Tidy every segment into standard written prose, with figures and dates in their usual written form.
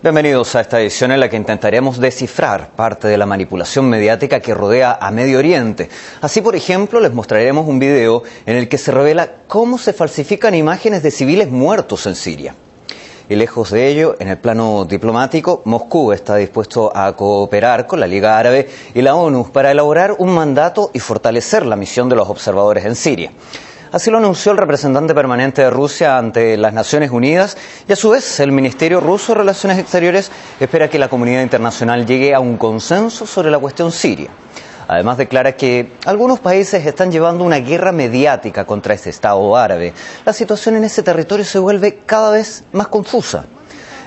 Bienvenidos a esta edición en la que intentaremos descifrar parte de la manipulación mediática que rodea a Medio Oriente. Así, por ejemplo, les mostraremos un video en el que se revela cómo se falsifican imágenes de civiles muertos en Siria. Y lejos de ello, en el plano diplomático, Moscú está dispuesto a cooperar con la Liga Árabe y la ONU para elaborar un mandato y fortalecer la misión de los observadores en Siria. Así lo anunció el representante permanente de Rusia ante las Naciones Unidas y a su vez el Ministerio Ruso de Relaciones Exteriores espera que la comunidad internacional llegue a un consenso sobre la cuestión siria. Además declara que algunos países están llevando una guerra mediática contra ese Estado árabe. La situación en ese territorio se vuelve cada vez más confusa.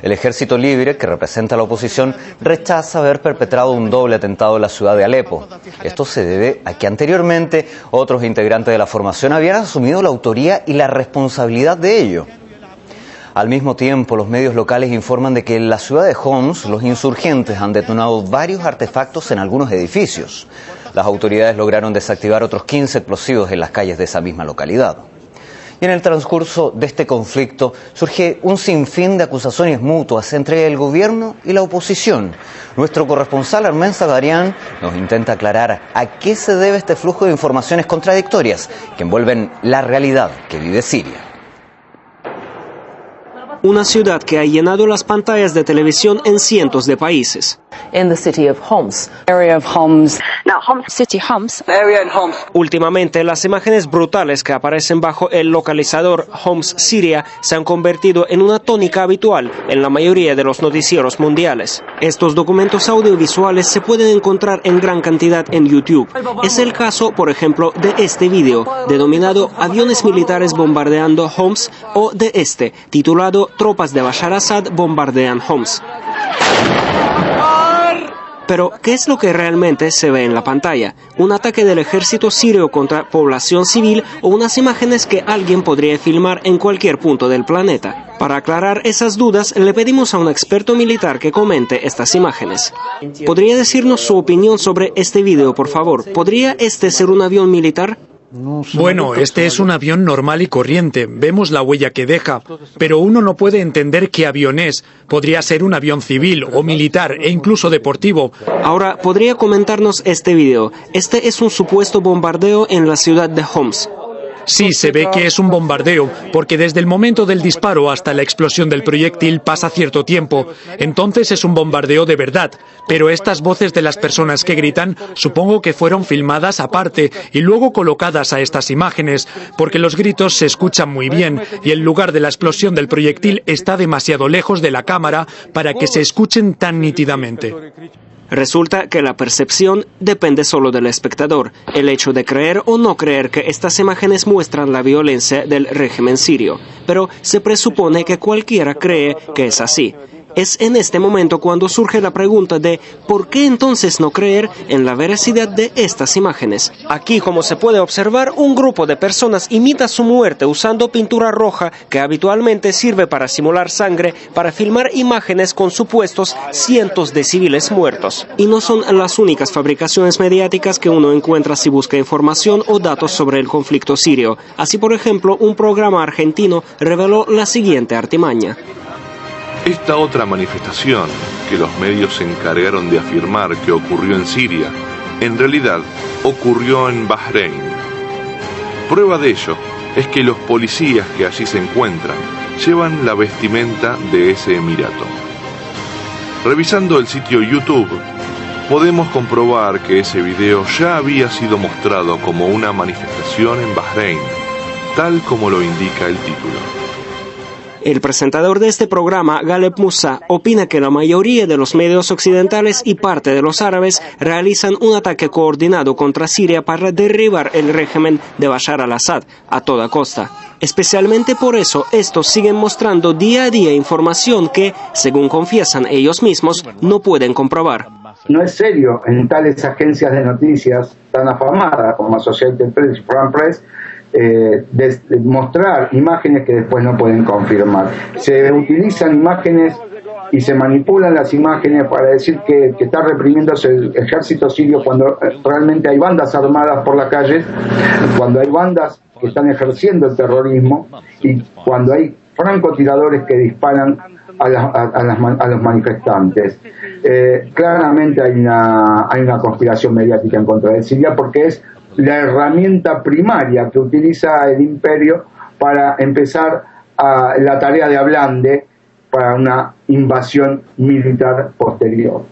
El Ejército Libre, que representa a la oposición, rechaza haber perpetrado un doble atentado en la ciudad de Alepo. Esto se debe a que anteriormente otros integrantes de la formación habían asumido la autoría y la responsabilidad de ello. Al mismo tiempo, los medios locales informan de que en la ciudad de Homs los insurgentes han detonado varios artefactos en algunos edificios. Las autoridades lograron desactivar otros 15 explosivos en las calles de esa misma localidad. Y en el transcurso de este conflicto surge un sinfín de acusaciones mutuas entre el gobierno y la oposición. Nuestro corresponsal Armen Sagarian nos intenta aclarar a qué se debe este flujo de informaciones contradictorias que envuelven la realidad que vive Siria. Una ciudad que ha llenado las pantallas de televisión en cientos de países. In the city of Homs. Area of Homs. Now, Homs. City Homs. Area in Homs. Últimamente, las imágenes brutales que aparecen bajo el localizador Homs, Siria, se han convertido en una tónica habitual en la mayoría de los noticieros mundiales. Estos documentos audiovisuales se pueden encontrar en gran cantidad en YouTube. Es el caso, por ejemplo, de este video, denominado Aviones militares bombardeando Homs, o de este, titulado Tropas de Bashar Assad bombardean Homs. Pero, ¿qué es lo que realmente se ve en la pantalla? ¿Un ataque del ejército sirio contra población civil o unas imágenes que alguien podría filmar en cualquier punto del planeta? Para aclarar esas dudas, le pedimos a un experto militar que comente estas imágenes. ¿Podría decirnos su opinión sobre este video, por favor? ¿Podría este ser un avión militar? Bueno, este es un avión normal y corriente. Vemos la huella que deja, pero uno no puede entender qué avión es. Podría ser un avión civil o militar e incluso deportivo. Ahora, ¿podría comentarnos este video? Este es un supuesto bombardeo en la ciudad de Homs. Sí, se ve que es un bombardeo, porque desde el momento del disparo hasta la explosión del proyectil pasa cierto tiempo. Entonces es un bombardeo de verdad. Pero estas voces de las personas que gritan, supongo que fueron filmadas aparte y luego colocadas a estas imágenes, porque los gritos se escuchan muy bien y el lugar de la explosión del proyectil está demasiado lejos de la cámara para que se escuchen tan nítidamente. Resulta que la percepción depende solo del espectador, el hecho de creer o no creer que estas imágenes muestran la violencia del régimen sirio. Pero se presupone que cualquiera cree que es así. Es en este momento cuando surge la pregunta de ¿por qué entonces no creer en la veracidad de estas imágenes? Aquí, como se puede observar, un grupo de personas imita su muerte usando pintura roja que habitualmente sirve para simular sangre, para filmar imágenes con supuestos cientos de civiles muertos. Y no son las únicas fabricaciones mediáticas que uno encuentra si busca información o datos sobre el conflicto sirio. Así, por ejemplo, un programa argentino reveló la siguiente artimaña. Esta otra manifestación que los medios se encargaron de afirmar que ocurrió en Siria, en realidad ocurrió en Bahrein. Prueba de ello es que los policías que allí se encuentran llevan la vestimenta de ese emirato. Revisando el sitio YouTube, podemos comprobar que ese video ya había sido mostrado como una manifestación en Bahrein, tal como lo indica el título. El presentador de este programa, Galeb Moussa, opina que la mayoría de los medios occidentales y parte de los árabes realizan un ataque coordinado contra Siria para derribar el régimen de Bashar al-Assad a toda costa. Especialmente por eso, estos siguen mostrando día a día información que, según confiesan ellos mismos, no pueden comprobar. No es serio en tales agencias de noticias tan afamadas como Associated Press y France Press de mostrar imágenes que después no pueden confirmar. Se utilizan imágenes y se manipulan las imágenes para decir que está reprimiéndose el ejército sirio cuando realmente hay bandas armadas por la calle, cuando hay bandas que están ejerciendo el terrorismo y cuando hay francotiradores que disparan a los manifestantes. Claramente hay una conspiración mediática en contra de Siria porque es la herramienta primaria que utiliza el imperio para empezar la tarea de ablande para una invasión militar posterior.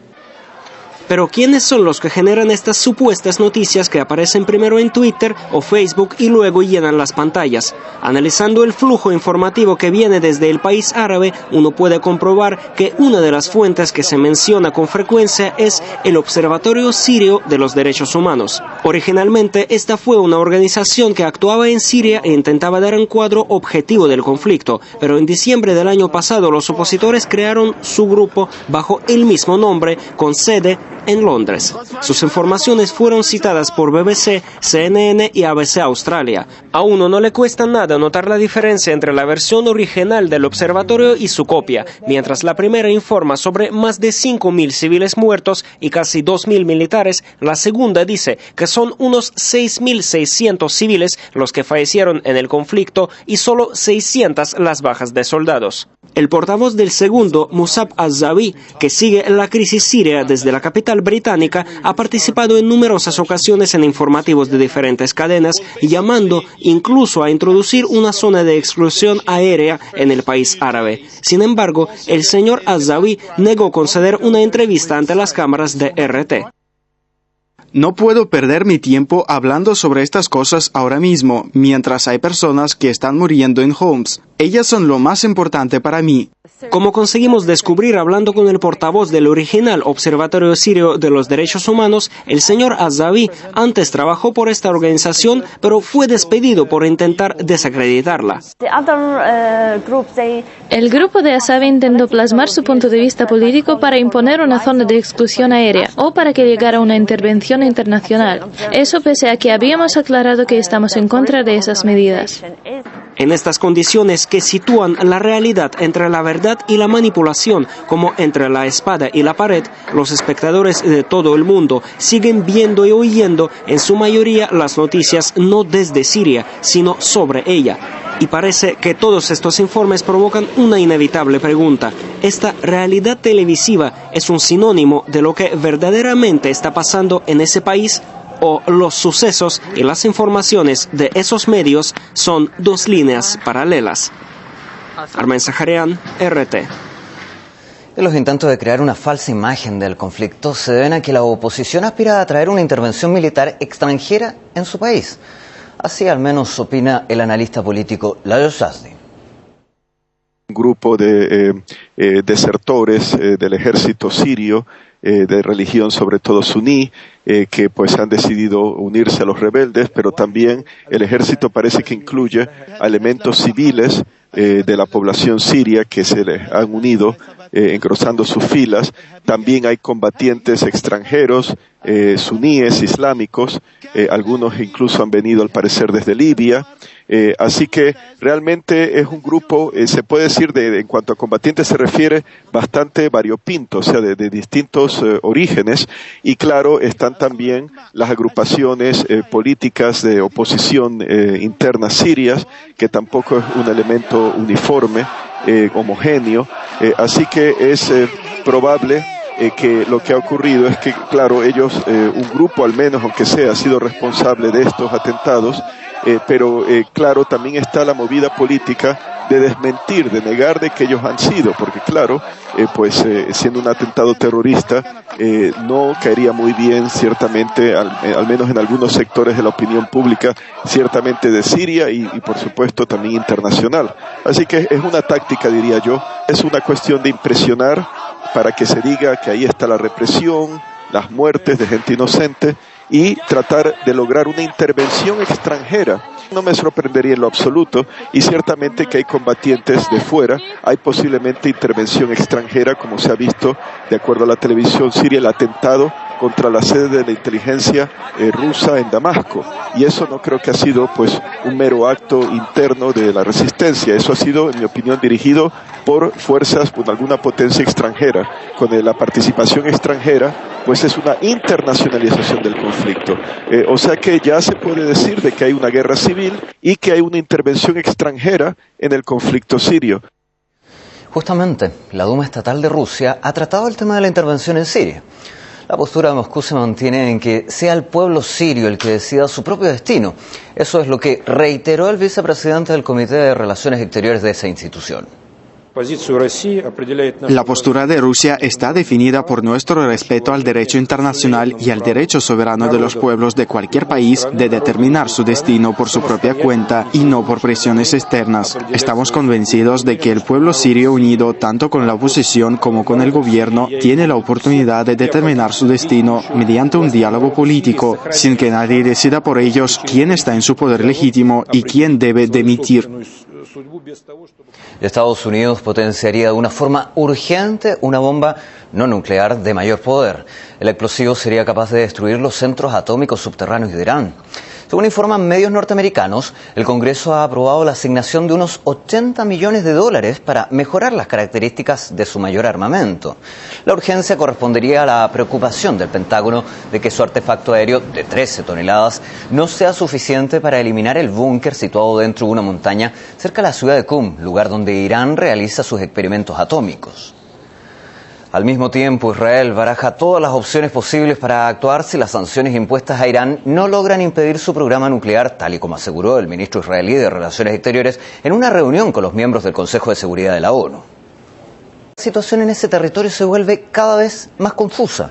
Pero ¿quiénes son los que generan estas supuestas noticias que aparecen primero en Twitter o Facebook y luego llenan las pantallas? Analizando el flujo informativo que viene desde el país árabe, uno puede comprobar que una de las fuentes que se menciona con frecuencia es el Observatorio Sirio de los Derechos Humanos. Originalmente, esta fue una organización que actuaba en Siria e intentaba dar un cuadro objetivo del conflicto, pero en diciembre del año pasado los opositores crearon su grupo bajo el mismo nombre, con sede en Londres. Sus informaciones fueron citadas por BBC, CNN y ABC Australia. A uno no le cuesta nada notar la diferencia entre la versión original del observatorio y su copia. Mientras la primera informa sobre más de 5.000 civiles muertos y casi 2.000 militares, la segunda dice que son unos 6.600 civiles los que fallecieron en el conflicto y solo 600 las bajas de soldados. El portavoz del segundo, Musab al-Zawi, que sigue la crisis siria desde la capital británica, ha participado en numerosas ocasiones en informativos de diferentes cadenas, llamando incluso a introducir una zona de exclusión aérea en el país árabe. Sin embargo, el señor al-Zawi negó conceder una entrevista ante las cámaras de RT. No puedo perder mi tiempo hablando sobre estas cosas ahora mismo, mientras hay personas que están muriendo en Homs. Ellas son lo más importante para mí. Como conseguimos descubrir hablando con el portavoz del original Observatorio Sirio de los Derechos Humanos, el señor al-Zawi antes trabajó por esta organización, pero fue despedido por intentar desacreditarla. El grupo de al-Zawi intentó plasmar su punto de vista político para imponer una zona de exclusión aérea o para que llegara una intervención internacional. Eso pese a que habíamos aclarado que estamos en contra de esas medidas. En estas condiciones que sitúan la realidad entre la verdad y la manipulación, como entre la espada y la pared, los espectadores de todo el mundo siguen viendo y oyendo en su mayoría las noticias no desde Siria, sino sobre ella. Y parece que todos estos informes provocan una inevitable pregunta. ¿Esta realidad televisiva es un sinónimo de lo que verdaderamente está pasando en ese país? ¿O los sucesos y las informaciones de esos medios son dos líneas paralelas? Armen Saharian, RT. En los intentos de crear una falsa imagen del conflicto se deben a que la oposición aspira a traer una intervención militar extranjera en su país. Así al menos opina el analista político Lajos Yazdi. Un grupo de desertores del ejército sirio, de religión sobre todo suní, que pues han decidido unirse a los rebeldes, pero también el ejército parece que incluye a elementos civiles de la población siria que se les han unido, engrosando sus filas. También hay combatientes extranjeros, suníes, islámicos, algunos incluso han venido al parecer desde Libia. Así que realmente es un grupo, se puede decir, en cuanto a combatientes se refiere, bastante variopinto, o sea, de distintos orígenes. Y claro, están también las agrupaciones políticas de oposición internas sirias, que tampoco es un elemento uniforme, homogéneo. Así que es probable que lo que ha ocurrido es que, claro, ellos, un grupo al menos, aunque sea, ha sido responsable de estos atentados, pero claro, también está la movida política de desmentir, de negar de que ellos han sido, porque claro, siendo un atentado terrorista, no caería muy bien ciertamente, al menos en algunos sectores de la opinión pública, ciertamente de Siria y por supuesto también internacional. Así que es una táctica, diría yo, es una cuestión de impresionar para que se diga que ahí está la represión, las muertes de gente inocente, y tratar de lograr una intervención extranjera. No me sorprendería en lo absoluto, y ciertamente que hay combatientes de fuera, hay posiblemente intervención extranjera, como se ha visto, de acuerdo a la televisión siria, el atentado contra la sede de la inteligencia rusa en Damasco, y eso no creo que ha sido pues un mero acto interno de la resistencia, eso ha sido, en mi opinión, dirigido por fuerzas, por alguna potencia extranjera. Con la participación extranjera, pues es una internacionalización del conflicto. O sea que ya se puede decir de que hay una guerra civil y que hay una intervención extranjera en el conflicto sirio. Justamente, la Duma Estatal de Rusia ha tratado el tema de la intervención en Siria. La postura de Moscú se mantiene en que sea el pueblo sirio el que decida su propio destino. Eso es lo que reiteró el vicepresidente del Comité de Relaciones Exteriores de esa institución. La postura de Rusia está definida por nuestro respeto al derecho internacional y al derecho soberano de los pueblos de cualquier país de determinar su destino por su propia cuenta y no por presiones externas. Estamos convencidos de que el pueblo sirio unido, tanto con la oposición como con el gobierno, tiene la oportunidad de determinar su destino mediante un diálogo político, sin que nadie decida por ellos quién está en su poder legítimo y quién debe dimitir. Estados Unidos potenciaría de una forma urgente una bomba no nuclear de mayor poder. El explosivo sería capaz de destruir los centros atómicos subterráneos de Irán. Según informan medios norteamericanos, el Congreso ha aprobado la asignación de unos $80 millones para mejorar las características de su mayor armamento. La urgencia correspondería a la preocupación del Pentágono de que su artefacto aéreo de 13 toneladas no sea suficiente para eliminar el búnker situado dentro de una montaña cerca de la ciudad de Qum, lugar donde Irán realiza sus experimentos atómicos. Al mismo tiempo, Israel baraja todas las opciones posibles para actuar si las sanciones impuestas a Irán no logran impedir su programa nuclear, tal y como aseguró el ministro israelí de Relaciones Exteriores en una reunión con los miembros del Consejo de Seguridad de la ONU. La situación en ese territorio se vuelve cada vez más confusa.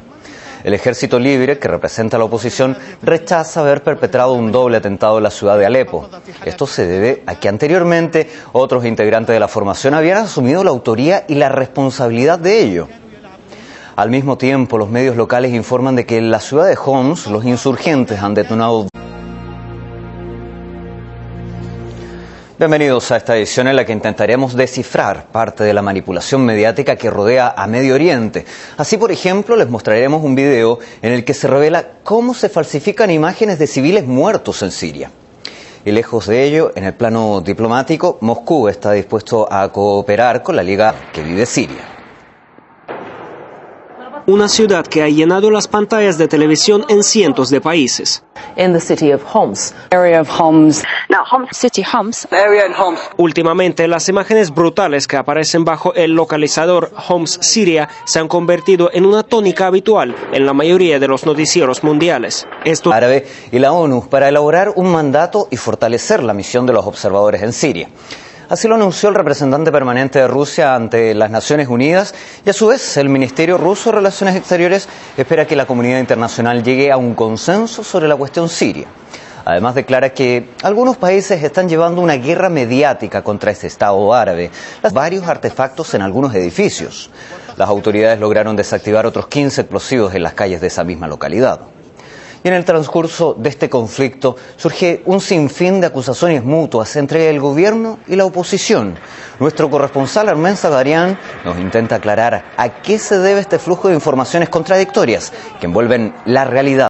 El Ejército Libre, que representa a la oposición, rechaza haber perpetrado un doble atentado en la ciudad de Alepo. Esto se debe a que anteriormente otros integrantes de la formación habían asumido la autoría y la responsabilidad de ello. Al mismo tiempo, los medios locales informan de que en la ciudad de Homs los insurgentes han detonado. Bienvenidos a esta edición en la que intentaremos descifrar parte de la manipulación mediática que rodea a Medio Oriente. Así, por ejemplo, les mostraremos un video en el que se revela cómo se falsifican imágenes de civiles muertos en Siria. Y lejos de ello, en el plano diplomático, Moscú está dispuesto a cooperar con la Liga que vive Siria. Una ciudad que ha llenado las pantallas de televisión en cientos de países. In the city of Homs, area of Homs. Now, City Homs. Area in Homs. Últimamente, las imágenes brutales que aparecen bajo el localizador Homs Siria se han convertido en una tónica habitual en la mayoría de los noticieros mundiales. Esto árabe y la ONU para elaborar un mandato y fortalecer la misión de los observadores en Siria. Así lo anunció el representante permanente de Rusia ante las Naciones Unidas y a su vez el Ministerio Ruso de Relaciones Exteriores espera que la comunidad internacional llegue a un consenso sobre la cuestión siria. Además declara que algunos países están llevando una guerra mediática contra este Estado árabe, varios artefactos en algunos edificios. Las autoridades lograron desactivar otros 15 explosivos en las calles de esa misma localidad. Y en el transcurso de este conflicto surge un sinfín de acusaciones mutuas entre el gobierno y la oposición. Nuestro corresponsal Armen Sagarian nos intenta aclarar a qué se debe este flujo de informaciones contradictorias que envuelven la realidad.